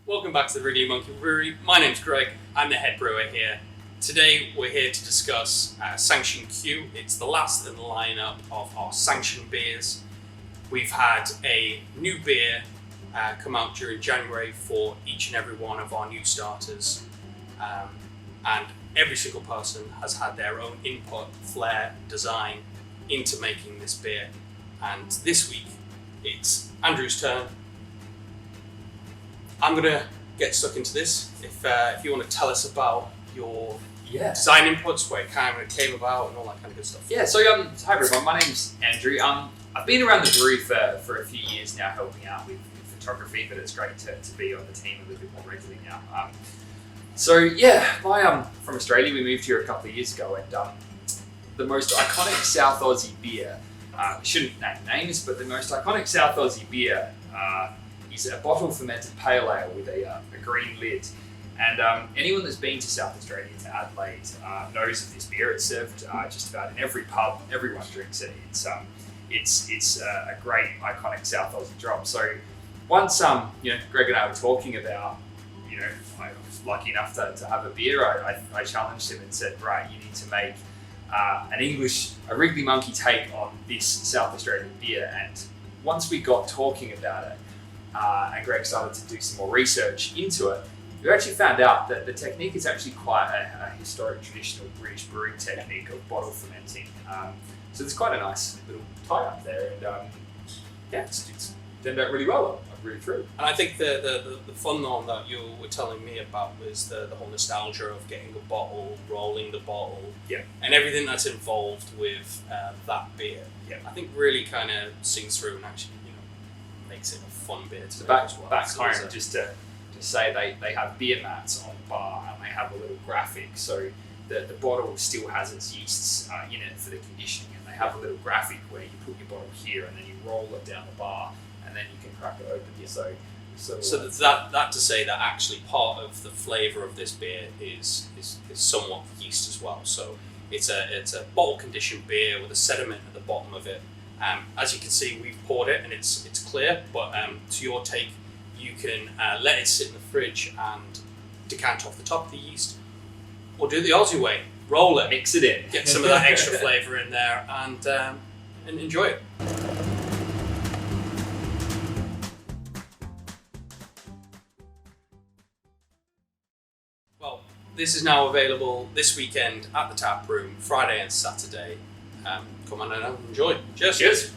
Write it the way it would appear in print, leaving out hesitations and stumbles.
Welcome back to the Wriggly Monkey Brewery. My name's Greig, I'm the head brewer here. Today we're here to discuss Sanction Q. It's the last in the lineup of our Sanction beers. We've had a new beer come out during January for each and every one of our new starters. And every single person has had their own input, flair, design into making this beer. And this week it's Andrew's turn. I'm going to get stuck into this. If you want to tell us about your design inputs, where it kind of came about and all that kind of good stuff. Yeah, so hi everyone, my name's Andrew. I've been around the brewery for a few years now, helping out with photography, but it's great to be on the team a little bit more regularly now. I'm from Australia. We moved here a couple of years ago, and the most iconic South Aussie beer, shouldn't name names, but the most iconic South Aussie beer is a bottle-fermented pale ale with a green lid. And anyone that's been to South Australia, to Adelaide, knows of this beer. It's served just about in every pub. Everyone drinks it. It's a great, iconic South Aussie drop. So once Greg and I were talking about, I was lucky enough to have a beer, I challenged him and said, right, you need to make a Wriggly Monkey take on this South Australian beer. And once we got talking about it, and Greg started to do some more research into it, we actually found out that the technique is actually quite a historic, traditional British brewing technique of bottle fermenting. So there's quite a nice little tie-up there, and it's turned out really well. I'm really thrilled. And I think the fun one that you were telling me about was the whole nostalgia of getting a bottle, rolling the bottle, and everything that's involved with that beer. Yeah. I think really kind of sings through and actually makes it a fun beer to make back as well. Back home, just to say they have beer mats on the bar, and they have a little graphic, so the bottle still has its yeasts in it for the conditioning, and they have a little graphic where you put your bottle here and then you roll it down the bar, and then you can crack it open. So that to say that actually part of the flavour of this beer is somewhat yeast as well. So it's a bottle conditioned beer with a sediment at the bottom of it. As you can see, we've poured it and it's clear, but to your take, you can let it sit in the fridge and decant off the top of the yeast, or do the Aussie way, roll it, mix it in, get some of that extra flavour in there, and enjoy it. Well, this is now available this weekend at the tap room, Friday and Saturday. Come on and enjoy. Cheers. Cheers.